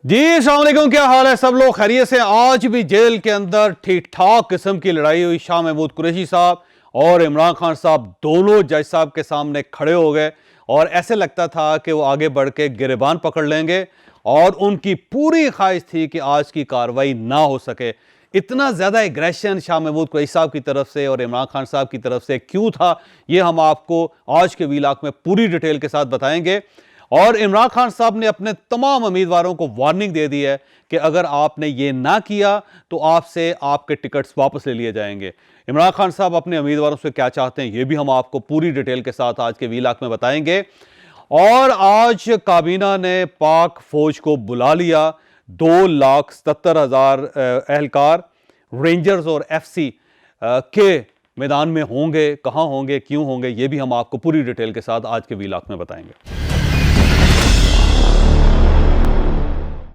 जी अस्सलाम वालेकुम, क्या हाल है? सब लोग खैरियत से? आज भी जेल के अंदर ठीक ठाक किस्म की लड़ाई हुई। शाह महमूद कुरैशी साहब और इमरान खान साहब दोनों जज साहब के सामने खड़े हो गए और ऐसे लगता था कि वो आगे बढ़ के गिरबान पकड़ लेंगे और उनकी पूरी ख्वाहिश थी कि आज की कार्रवाई ना हो सके। इतना ज़्यादा एग्रेशन शाह महमूद कुरैशी साहब की तरफ से और इमरान खान साहब की तरफ से क्यों था, ये हम आपको आज के वीलॉग में पूरी डिटेल के साथ बताएंगे। और इमरान खान साहब ने अपने तमाम उम्मीदवारों को वार्निंग दे दी है कि अगर आपने ये ना किया तो आपसे आपके टिकट्स वापस ले लिए जाएंगे। इमरान खान साहब अपने उम्मीदवारों से क्या चाहते हैं, ये भी हम आपको पूरी डिटेल के साथ आज के वीलॉग में बताएंगे। और आज काबीना ने पाक फौज को बुला लिया। 2,77,000 एहलकार रेंजर्स और एफसी के मैदान में होंगे। कहां होंगे, क्यों होंगे, ये भी हम आपको पूरी डिटेल के साथ आज के वीलॉग में बताएंगे।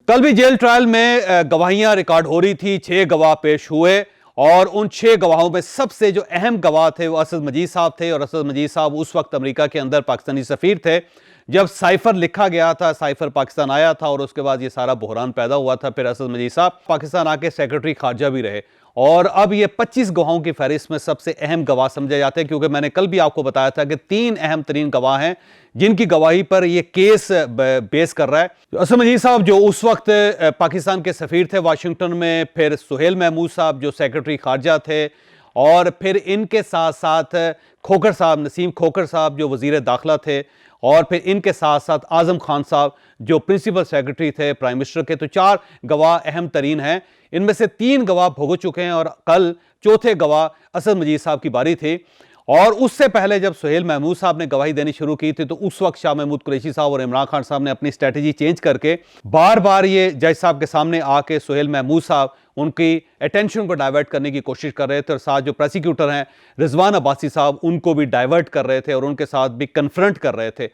कल भी जेल ट्रायल में गवाहियां रिकॉर्ड हो रही थी। 6 गवाह पेश हुए और उन 6 गवाहों में सबसे जो अहम गवाह थे वो असद मजीद साहब थे। और असद मजीद साहब उस वक्त अमेरिका के अंदर पाकिस्तानी सफीर थे जब साइफर लिखा गया था, साइफर पाकिस्तान आया था और उसके बाद ये सारा बहरान पैदा हुआ था। फिर असद मजीद साहब पाकिस्तान आके सेक्रेटरी खारजा भी रहे और अब ये 25 गवाहों की फहरिस्त में सबसे अहम गवाह समझे जाते हैं, क्योंकि मैंने कल भी आपको बताया था कि 3 अहम तरीन गवाह हैं जिनकी गवाही पर यह केस बेस कर रहा है। असद मजीद साहब जो उस वक्त पाकिस्तान के सफीर थे वाशिंगटन में, फिर सुहेल महमूद साहब जो सेक्रेटरी खारजा थे, और फिर इनके साथ साथ खोखर साहब, नसीम खोखर साहब जो वजीर दाखिला थे, और फिर इनके साथ साथ आजम खान साहब जो प्रिंसिपल सेक्रेटरी थे प्राइम मिनिस्टर के। तो 4 गवाह अहम तरीन हैं। इनमें से 3 गवाह भुगत चुके हैं और कल चौथे गवाह असद मजीद साहब की बारी थी। और उससे पहले जब सुहेल महमूद साहब ने गवाही देनी शुरू की थी तो उस वक्त शाह महमूद कुरैशी साहब और इमरान खान साहब ने अपनी स्ट्रेटजी चेंज करके बार बार ये जज साहब के सामने आके सुहेल महमूद साहब उनकी अटेंशन को डाइवर्ट करने की कोशिश कर रहे थे और साथ जो प्रोसिक्यूटर हैं रिजवान अब्बासी साहब उनको भी डाइवर्ट कर रहे थे और उनके साथ भी कन्फ्रंट कर रहे थे।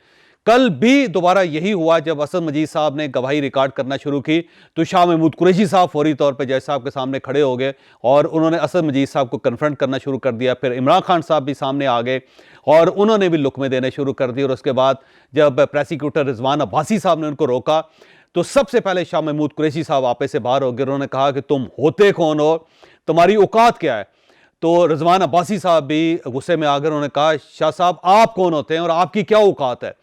कल भी दोबारा यही हुआ। जब असद मजीद साहब ने गवाही रिकॉर्ड करना शुरू की तो शाह महमूद कुरैशी साहब फौरी तौर पर जज साहब के सामने खड़े हो गए और उन्होंने असद मजीद साहब को कन्फ्रंट करना शुरू कर दिया। फिर इमरान खान साहब भी सामने आ गए और उन्होंने भी लुकमे देने शुरू कर दिए। और उसके बाद जब प्रोसिक्यूटर रिजवान अब्बासी साहब ने उनको रोका तो सबसे पहले शाह महमूद कुरैशी साहब आपे से बाहर हो गए। उन्होंने कहा कि तुम होते कौन हो, तुम्हारी औकात क्या है? तो रिजवान अब्बासी साहब भी गुस्से में आकर उन्होंने कहा, शाह साहब आप कौन होते हैं और आपकी क्या औकात है?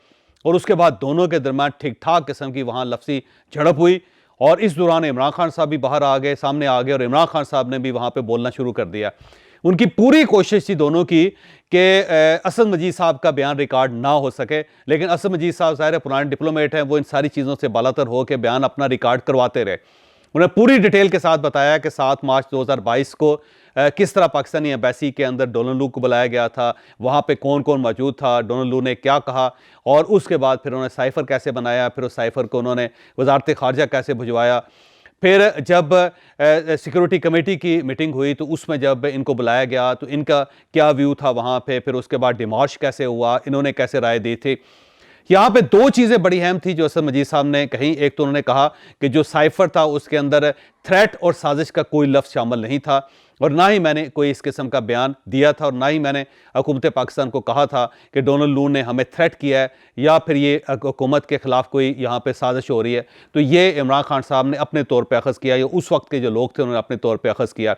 और उसके बाद दोनों के दरमियान ठीक ठाक किस्म की वहां लफ्जी झड़प हुई और इस दौरान इमरान खान साहब भी बाहर आ गए, सामने आ गए और इमरान खान साहब ने भी वहां पे बोलना शुरू कर दिया। उनकी पूरी कोशिश थी दोनों की कि असद मजीद साहब का बयान रिकॉर्ड ना हो सके, लेकिन असद मजीद साहब ज़ाहिर पुराने डिप्लोमेट हैं, वो इन सारी चीज़ों से बालातर हो के बयान अपना रिकॉर्ड करवाते रहे। उन्हें पूरी डिटेल के साथ बताया कि 7 मार्च 2022 को किस तरह पाकिस्तानी एम्बेसी के अंदर डोनाल्ड लू को बुलाया गया था, वहाँ पे कौन कौन मौजूद था, डोनाल्ड लू ने क्या कहा और उसके बाद फिर उन्होंने साइफर कैसे बनाया, फिर उस साइफर को उन्होंने वजारत खारजा कैसे भिजवाया। फिर जब सिक्योरिटी कमेटी की मीटिंग हुई तो उसमें जब इनको बुलाया गया तो इनका क्या व्यू था वहाँ पे, फिर उसके बाद डिमार्श कैसे हुआ, इन्होंने कैसे राय दी थी। यहाँ पे 2 चीज़ें बड़ी अहम थी जो असद मजीद साहब ने कही। एक तो उन्होंने कहा कि जो साइफर था उसके अंदर थ्रेट और साजिश का कोई लफ्ज़ शामिल नहीं था और ना ही मैंने कोई इस किस्म का बयान दिया था और ना ही मैंने हुकूमत पाकिस्तान को कहा था कि डोनाल्ड लू ने हमें थ्रेट किया है या फिर ये हुकूमत के ख़िलाफ़ कोई यहाँ पे साजिश हो रही है। तो ये इमरान खान साहब ने अपने तौर पर अखज़ किया, या उस वक्त के जो लोग थे उन्होंने अपने तौर पर अखज़ किया।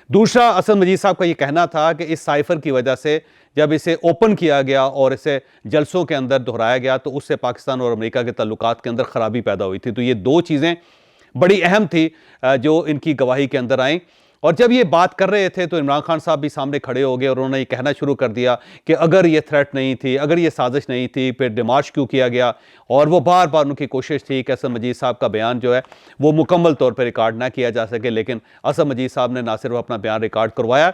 दूसरा, असद मजीद साहब का ये कहना था कि इस साइफर की वजह से जब इसे ओपन किया गया और इसे जलसों के अंदर दोहराया गया तो उससे पाकिस्तान और अमेरिका के ताल्लुकात के अंदर ख़राबी पैदा हुई थी। तो ये 2 चीज़ें बड़ी अहम थी जो इनकी गवाही के अंदर आई। और जब ये बात कर रहे थे तो इमरान खान साहब भी सामने खड़े हो गए और उन्होंने ये कहना शुरू कर दिया कि अगर ये थ्रेट नहीं थी, अगर ये साजिश नहीं थी, फिर डिमार्श क्यों किया गया। और वो बार बार उनकी कोशिश थी कि असद मजीद साहब का बयान जो है वो मुकम्मल तौर पर रिकॉर्ड ना किया जा सके, लेकिन असद मजीद साहब ने ना सिर्फ अपना बयान रिकॉर्ड करवाया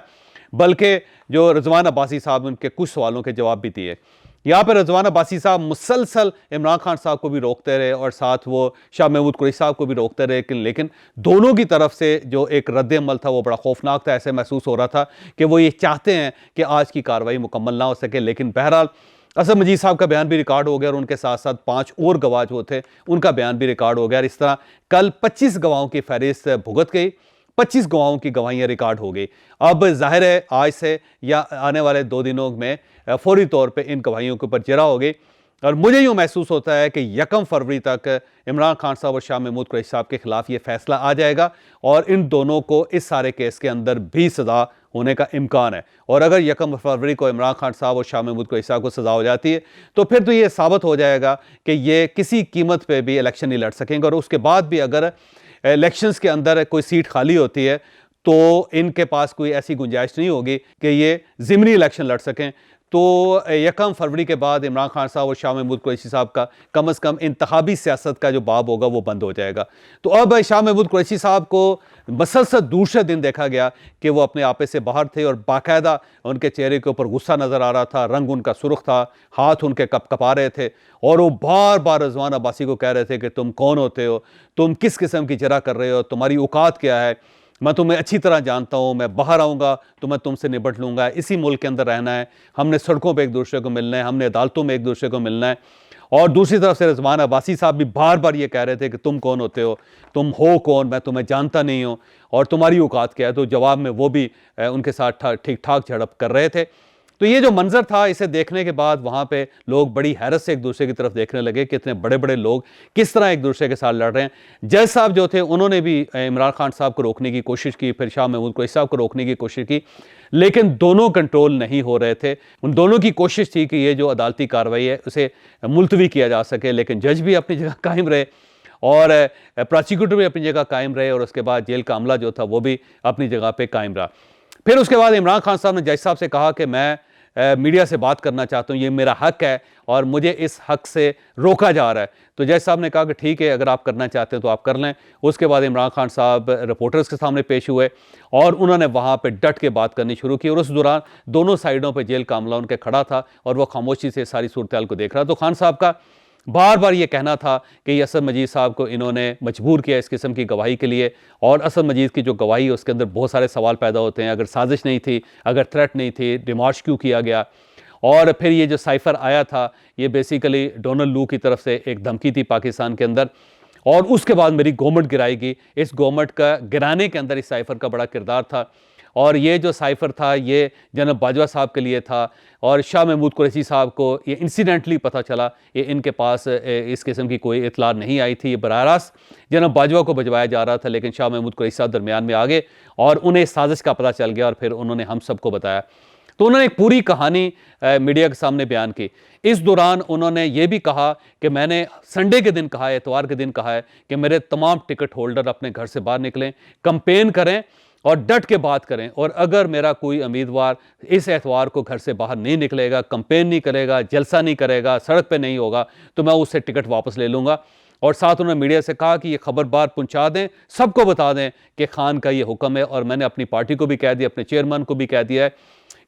बल्कि जो रिजवान अब्बासी साहब उनके कुछ सवालों के जवाब भी दिए। यहाँ पर रिजवान अब्बासी साहब मुसलसल इमरान खान साहब को भी रोकते रहे और साथ वो शाह महमूद कुरैशी साहब को भी रोकते रहे, लेकिन दोनों की तरफ से जो एक रद्द-ए-अमल था वो बड़ा खौफनाक था। ऐसे महसूस हो रहा था कि वो ये चाहते हैं कि आज की कार्रवाई मुकम्मल ना हो सके। लेकिन बहरहाल असद मजीद साहब का बयान भी रिकॉर्ड हो गया और उनके साथ साथ 5 और गवाह जो थे उनका बयान भी रिकॉर्ड हो गया। और इस तरह कल 25 गवाहों की फहरिस्त भुगत गई, 25 गवाहों की गवाहियां रिकॉर्ड हो गई। अब जाहिर है आज से या आने वाले 2 दिनों में फौरी तौर पे इन गवाहियों के ऊपर जरा होगी। और मुझे यूँ महसूस होता है कि 1 फरवरी तक इमरान खान साहब और शाह महमूद कुरैशी साहब के खिलाफ ये फैसला आ जाएगा और इन दोनों को इस सारे केस के अंदर भी सज़ा होने का इम्कान है। और अगर 1 फरवरी को इमरान खान साहब और शाह महमूद कुरैशी साहब को सज़ा हो जाती है तो फिर तो ये साबित हो जाएगा कि ये किसी कीमत पे भी इलेक्शन नहीं लड़ सकेंगे। और उसके बाद भी अगर इलेक्शंस के अंदर कोई सीट खाली होती है तो इनके पास कोई ऐसी गुंजाइश नहीं होगी कि ये ज़िमनी इलेक्शन लड़ सकें। तो 1 फरवरी के बाद इमरान खान साहब और शाह महमूद कुरैशी साहब का कम से कम इंतखाबी सियासत का जो बाब होगा वो बंद हो जाएगा। तो अब शाह महमूद कुरैशी साहब को मसलसल दूसरे दिन देखा गया कि वो अपने आपे से बाहर थे और बाकायदा उनके चेहरे के ऊपर गुस्सा नज़र आ रहा था, रंग उनका सुर्ख था, हाथ उनके कपकपा रहे थे और वो बार बार रिजवान अब्बासी को कह रहे थे कि तुम कौन होते हो, तुम किस किस्म की जरा कर रहे हो, तुम्हारी औकात क्या है, मैं तुम्हें अच्छी तरह जानता हूँ, मैं बाहर आऊँगा तो मैं तुमसे निपट लूँगा, इसी मुल्क के अंदर रहना है, हमने सड़कों पे एक दूसरे को मिलना है, हमने अदालतों में एक दूसरे को मिलना है। और दूसरी तरफ से रिजवान अब्बासी साहब भी बार बार ये कह रहे थे कि तुम कौन होते हो, तुम हो कौन, मैं तुम्हें जानता नहीं हूँ और तुम्हारी औकात क्या है। तो जवाब में वो भी उनके साथ ठीक ठाक झड़प कर रहे थे। तो ये जो मंजर था, इसे देखने के बाद वहाँ पे लोग बड़ी हैरत से एक दूसरे की तरफ देखने लगे कि इतने बड़े बड़े लोग किस तरह एक दूसरे के साथ लड़ रहे हैं। जज साहब जो थे उन्होंने भी इमरान खान साहब को रोकने की कोशिश की, फिर शाह महमूद कुरैशी साहब को रोकने की कोशिश की, लेकिन दोनों कंट्रोल नहीं हो रहे थे। उन दोनों की कोशिश थी कि ये जो अदालती कार्रवाई है उसे मुलतवी किया जा सके, लेकिन जज भी अपनी जगह कायम रहे और प्रोसिक्यूटर भी अपनी जगह कायम रहे और उसके बाद जेल का अमला जो था वो भी अपनी जगह पे कायम रहा। फिर उसके बाद इमरान खान साहब ने जज साहब से कहा कि मैं मीडिया से बात करना चाहता हूँ, ये मेरा हक है और मुझे इस हक से रोका जा रहा है। तो जज साहब ने कहा कि ठीक है, अगर आप करना चाहते हैं तो आप कर लें। उसके बाद इमरान खान साहब रिपोर्टर्स के सामने पेश हुए और उन्होंने वहाँ पे डट के बात करनी शुरू की और उस दौरान दोनों साइडों पे जेल का अमला उनके खड़ा था और वह खामोशी से सारी सूरत को देख रहा। तो खान साहब का बार बार ये कहना था कि असद मजीद साहब को इन्होंने मजबूर किया इस किस्म की गवाही के लिए, और असद मजीद की जो गवाही है उसके अंदर बहुत सारे सवाल पैदा होते हैं। अगर साजिश नहीं थी, अगर थ्रेट नहीं थी, डिमार्च क्यों किया गया। और फिर ये जो साइफ़र आया था, ये बेसिकली डोनाल्ड लू की तरफ से एक धमकी थी पाकिस्तान के अंदर, और उसके बाद मेरी गवर्नमेंट गिराएगी। इस गवर्नमेंट का गिराने के अंदर इस साइफ़र का बड़ा किरदार था। और ये जो साइफ़र था ये जनरल बाजवा साहब के लिए था और शाह महमूद कुरैशी साहब को ये इंसिडेंटली पता चला, ये इनके पास इस किस्म की कोई इतला नहीं आई थी। ये बराह रास्त जनरल बाजवा को भिजवाया जा रहा था, लेकिन शाह महमूद कुरैशी साहब दरमियान में आ गए और उन्हें साजिश का पता चल गया और फिर उन्होंने हम सबको बताया। तो उन्होंने एक पूरी कहानी मीडिया के सामने बयान की। इस दौरान उन्होंने ये भी कहा कि मैंने संडे के दिन कहा है, इतवार के दिन कहा है कि मेरे तमाम टिकट होल्डर अपने घर से बाहर निकलें, कंपेन करें और डट के बात करें, और अगर मेरा कोई उम्मीदवार इस एतवार को घर से बाहर नहीं निकलेगा, कंपेन नहीं करेगा, जलसा नहीं करेगा, सड़क पे नहीं होगा, तो मैं उससे टिकट वापस ले लूँगा। और साथ उन्होंने मीडिया से कहा कि ये खबर बार पहुंचा दें, सबको बता दें कि खान का ये हुक्म है, और मैंने अपनी पार्टी को भी कह दिया, अपने चेयरमैन को भी कह दिया है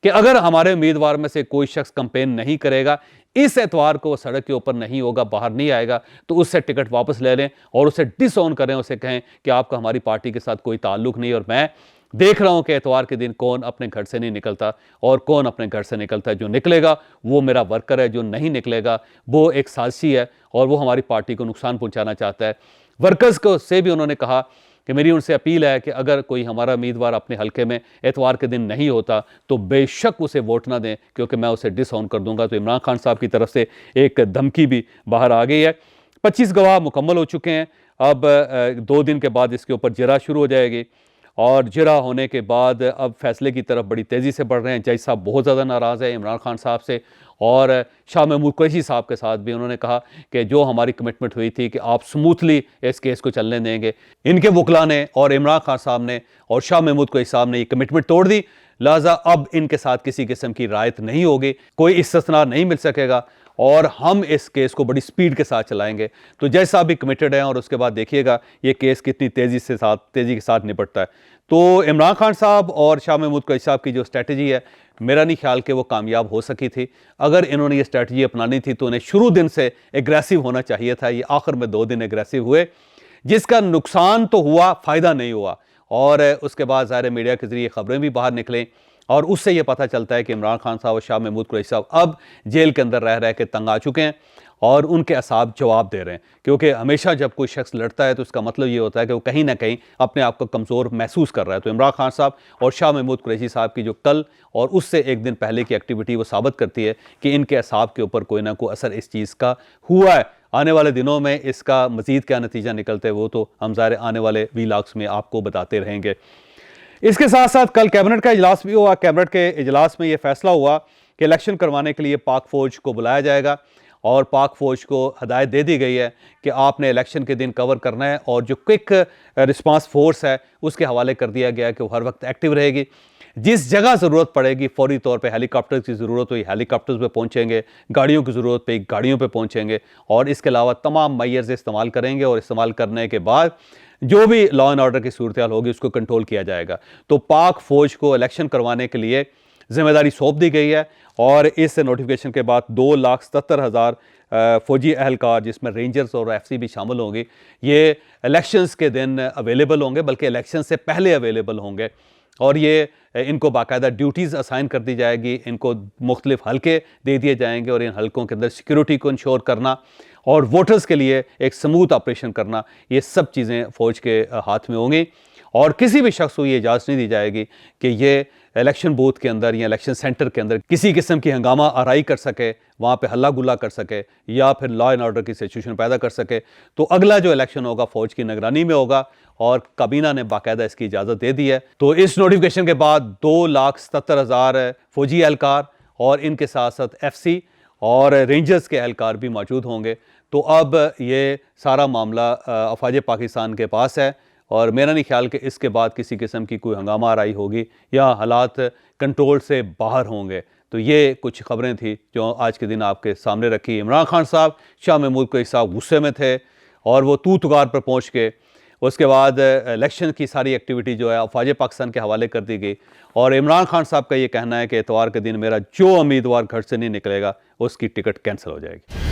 कि अगर हमारे उम्मीदवार में से कोई शख्स कंपेन नहीं करेगा, इस एतवार को सड़क के ऊपर नहीं होगा, बाहर नहीं आएगा, तो उससे टिकट वापस ले लें और उसे डिसऑन करें, उसे कहें कि आपका हमारी पार्टी के साथ कोई ताल्लुक नहीं, और मैं देख रहा हूं कि एतवार के दिन कौन अपने घर से नहीं निकलता और कौन अपने घर से निकलता है। जो निकलेगा वो मेरा वर्कर है, जो नहीं निकलेगा वो एक साजिशी है और वो हमारी पार्टी को नुकसान पहुंचाना चाहता है। वर्कर्स को से भी उन्होंने कहा कि मेरी उनसे अपील है कि अगर कोई हमारा उम्मीदवार अपने हलके में एतवार के दिन नहीं होता तो बेशक उसे वोट ना दें, क्योंकि मैं उसे डिसऑन कर दूंगा। तो इमरान खान साहब की तरफ से एक धमकी भी बाहर आ गई है। 25 गवाह मुकम्मल हो चुके हैं। अब 2 दिन के बाद इसके ऊपर जिरा शुरू हो जाएगी और जिरा होने के बाद अब फैसले की तरफ बड़ी तेज़ी से बढ़ रहे हैं। जज साहब बहुत ज़्यादा नाराज़ है इमरान खान साहब से और शाह महमूद कुरैशी साहब के साथ भी। उन्होंने कहा कि जो हमारी कमिटमेंट हुई थी कि आप स्मूथली इस केस को चलने देंगे, इनके वकला ने और इमरान खान साहब ने और शाह महमूद कुरैशी साहब ने ये कमिटमेंट तोड़ दी। लिहाजा अब इनके साथ किसी किस्म की रायत नहीं होगी, कोई इस्तिस्ना नहीं मिल सकेगा और हम इस केस को बड़ी स्पीड के साथ चलाएंगे। तो जज साहब भी कमिटेड हैं और उसके बाद देखिएगा ये केस कितनी तेज़ी के साथ निपटता है। तो इमरान खान साहब और शाह महमूद कुरैशी साहब की जो स्ट्रैटेजी है, मेरा नहीं ख्याल कि वो कामयाब हो सकी थी। अगर इन्होंने ये स्ट्रैटेजी अपनानी थी तो उन्हें शुरू दिन से एग्रेसिव होना चाहिए था। ये आखिर में 2 दिन एग्रेसिव हुए, जिसका नुकसान तो हुआ, फ़ायदा नहीं हुआ। और उसके बाद ज़ाहिर मीडिया के ज़रिए ख़बरें भी बाहर निकलें और उससे ये पता चलता है कि इमरान खान साहब और शाह महमूद कुरैशी साहब अब जेल के अंदर रह के तंग आ चुके हैं और उनके असाब जवाब दे रहे हैं, क्योंकि हमेशा जब कोई शख्स लड़ता है तो उसका मतलब ये होता है कि वो कहीं ना कहीं अपने आप को कमज़ोर महसूस कर रहा है। तो इमरान खान साहब और शाह महमूद कुरैशी साहब की जो कल और उससे एक दिन पहले की एक्टिविटी वो साबित करती है कि इनके असाब के ऊपर कोई ना कोई असर इस चीज़ का हुआ है। आने वाले दिनों में इसका मज़ीद क्या नतीजा निकलते हैं वो तो हम ज़ाहिर आने वाले वीलॉग्स में आपको बताते रहेंगे। इसके साथ साथ कल कैबिनेट का इजलास भी हुआ। कैबिनेट के इजलास में यह फैसला हुआ कि इलेक्शन करवाने के लिए पाक फ़ौज को बुलाया जाएगा और पाक फ़ौज को हदायत दे दी गई है कि आपने इलेक्शन के दिन कवर करना है, और जो क्विक रिस्पांस फोर्स है उसके हवाले कर दिया गया कि वो हर वक्त एक्टिव रहेगी। जिस जगह ज़रूरत पड़ेगी फौरी तौर पे हेलीकॉप्टर की ज़रूरत हुई हेलीकॉप्टर्स पे पहुंचेंगे, गाड़ियों की ज़रूरत पे गाड़ियों पे पहुंचेंगे, और इसके अलावा तमाम मैयर्स इस्तेमाल करेंगे, और इस्तेमाल करने के बाद जो भी लॉ एंड ऑर्डर की सूरत हाल होगी उसको कंट्रोल किया जाएगा। तो पाक फ़ौज को इलेक्शन करवाने के लिए जिम्मेदारी सौंप दी गई है, और इस नोटिफिकेशन के बाद 2,77,000 फ़ौजी अहलकार, जिसमें रेंजर्स और एफसी भी शामिल होंगे, ये इलेक्शंस के दिन अवेलेबल होंगे, बल्कि इलेक्शन से पहले अवेलेबल होंगे। और ये इनको बाकायदा ड्यूटीज़ असाइन कर दी जाएगी, इनको मुख्तलिफ हल्के दे दिए जाएंगे, और इन हल्कों के अंदर सिक्योरिटी को इंश्योर करना और वोटर्स के लिए एक स्मूथ ऑपरेशन करना, ये सब चीज़ें फ़ौज के हाथ में होंगी। और किसी भी शख्स को ये इजाज़त नहीं दी जाएगी कि ये इलेक्शन बूथ के अंदर या इलेक्शन सेंटर के अंदर किसी किस्म की हंगामा आराई कर सके, वहाँ पे हल्ला गुल्ला कर सके, या फिर लॉ एंड ऑर्डर की सिचुएशन पैदा कर सके। तो अगला जो इलेक्शन होगा फ़ौज की निगरानी में होगा, और काबीना ने बाकायदा इसकी इजाज़त दे दी है। तो इस नोटिफिकेशन के बाद 2,77,000 फ़ौजी एहलकार और इनके साथ साथ एफसी और रेंजर्स के एहलकार भी मौजूद होंगे। तो अब ये सारा मामला अफवाज पाकिस्तान के पास है, और मेरा नहीं ख्याल कि इसके बाद किसी किस्म की कोई हंगामा आराई होगी या हालात कंट्रोल से बाहर होंगे। तो ये कुछ खबरें थी जो आज के दिन आपके सामने रखी। इमरान खान साहब, शाह महमूद कुरैशी साहब गुस्से में थे, और वो तू तुगार पर पहुँच के उसके बाद इलेक्शन की सारी एक्टिविटी जो है अफवाज पाकिस्तान के हवाले कर दी गई। और इमरान खान साहब का ये कहना है कि इतवार के दिन मेरा जो उम्मीदवार घर से नहीं निकलेगा उसकी टिकट कैंसिल हो जाएगी।